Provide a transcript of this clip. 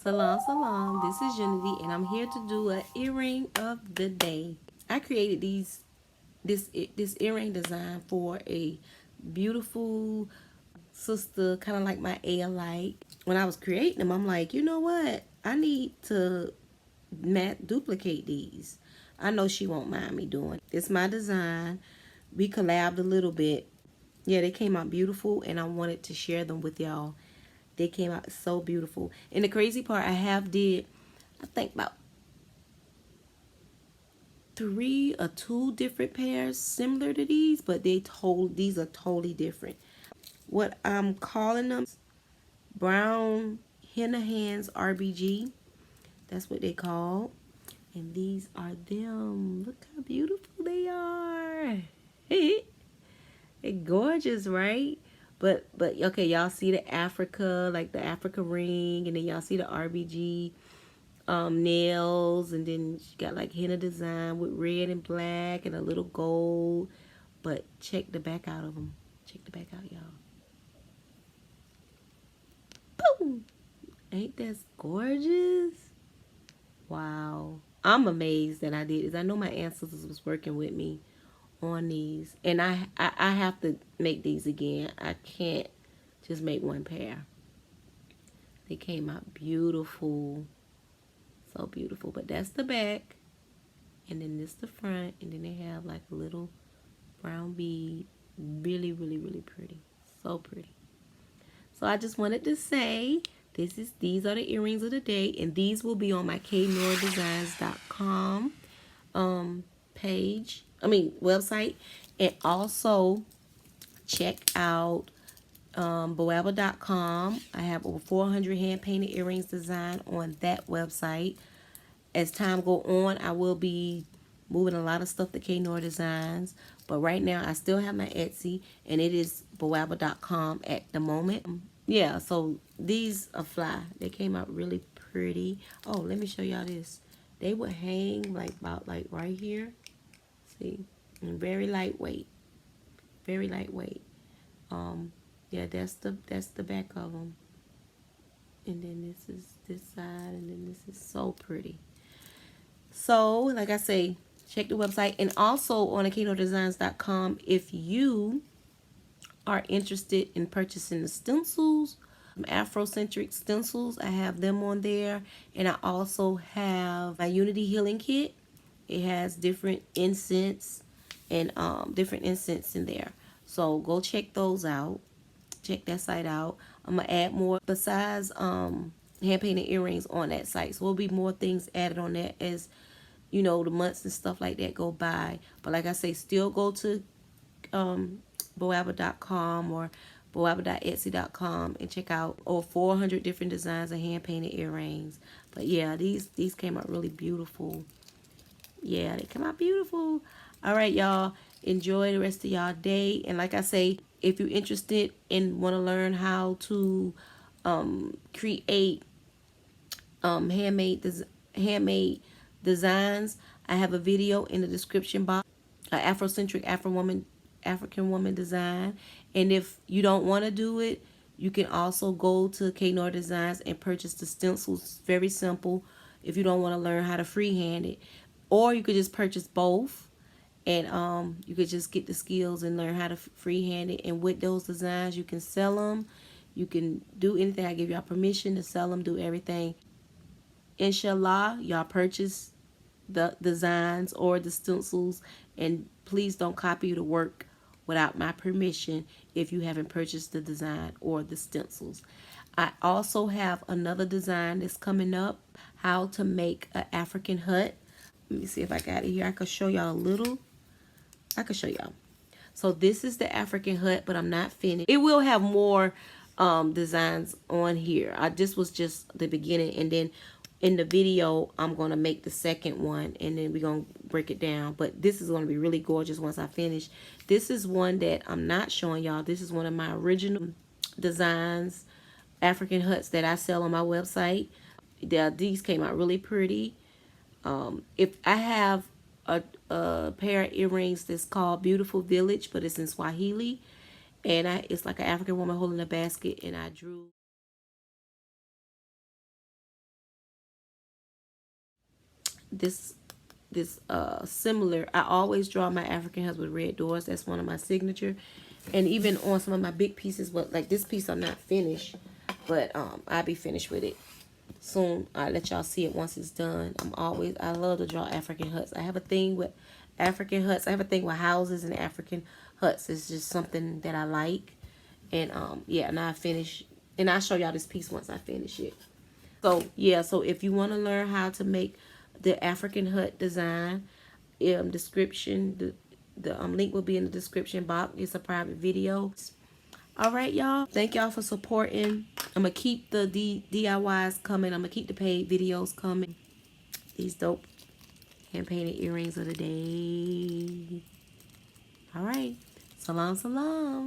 Salam, salam. This is Unity, and I'm here to do an earring of the day. I created this earring design for a beautiful sister, kind of like my alike. When I was creating them, I'm like, you know what? I need to duplicate these. I know she won't mind me doing it. It's my design. We collabed a little bit. Yeah, they came out beautiful, and I wanted to share them with y'all. They came out so beautiful. And the crazy part, I think about 3 or 2 different pairs similar to these, but these are totally different. What I'm calling them, brown henna hands RBG. That's what they call. And these are them. Look how beautiful they are. They're gorgeous, right? But okay, y'all see the Africa, like the Africa ring, and then y'all see the RBG nails, and then she got like henna design with red and black and a little gold. But check the back out of them. Check the back out, y'all. Boom! Ain't that gorgeous? Wow. I'm amazed that I did this. I know my ancestors was working with me on these, and I have to make these again. I can't just make one pair. They came out beautiful, so beautiful. But that's the back, and then this the front, and then they have like a little brown bead. Really, really, really pretty. So pretty. So I just wanted to say these are the earrings of the day, and these will be on my K.NoirDesigns.com website, and also check out Boabw.com. I have over 400 hand painted earrings designed on that website. As time go on, I will be moving a lot of stuff to K.Noir Designs, but right now I still have my Etsy, and it is Boabw.com at the moment. Yeah, so these are fly. They came out really pretty. Oh, let me show y'all this. They would hang like about like right here. See, and very lightweight. Very lightweight. Yeah, that's the back of them. And then this is this side, and then this is so pretty. So, like I say, check the website, and also on KNoirDesigns.com if you are interested in purchasing the stencils, Afrocentric stencils. I have them on there, and I also have my Unity Healing Kit. It has different incense and different incense in there. So go check those out. Check that site out. I'm gonna add more besides hand painted earrings on that site. So there'll be more things added on that as the months and stuff like that go by. But like I say, still go to boabw.com or boabw.etsy.com and check out over 400 different designs of hand painted earrings. But yeah, these came out really beautiful. Yeah, they come out beautiful. All right, y'all, enjoy the rest of y'all day. And like I say, if you're interested and want to learn how to create handmade designs, I have a video in the description box. Afrocentric African woman design. And if you don't want to do it, you can also go to K.Noir Designs and purchase the stencils. It's very simple if you don't want to learn how to freehand it. Or you could just purchase both, and you could just get the skills and learn how to freehand it. And with those designs, you can sell them. You can do anything. I give y'all permission to sell them, do everything. Inshallah, y'all purchase the designs or the stencils, and please don't copy the work without my permission if you haven't purchased the design or the stencils. I also have another design that's coming up, how to make an African hut. Let me see if I got it here. I could show y'all a little. I could show y'all. So this is the African hut, but I'm not finished. It will have more designs on here. This was just the beginning, and then in the video I'm going to make the second one, and then we're going to break it down. But this is going to be really gorgeous once I finish. This is one that I'm not showing y'all. This is one of my original designs, African huts that I sell on my website. These came out really pretty. If I have a pair of earrings that's called Beautiful Village, but it's in Swahili, and it's like an African woman holding a basket, and I drew this similar. I always draw my African huts with red doors. That's one of my signature. And even on some of my big pieces, but like this piece I'm not finished, but I'll be finished with it soon. I'll let y'all see it once it's done. I love to draw African huts. I have a thing with African huts. I have a thing with houses and African huts. It's just something that I like. And yeah, now I finish, and I'll show y'all this piece once I finish it. So yeah, so if you want to learn how to make the African hut design, description, the link will be in the description box. It's a private video. All right, y'all. Thank y'all for supporting. I'm gonna keep the DIYs coming. I'm gonna keep the paid videos coming. These dope hand painted earrings of the day. All right. Salam, salam.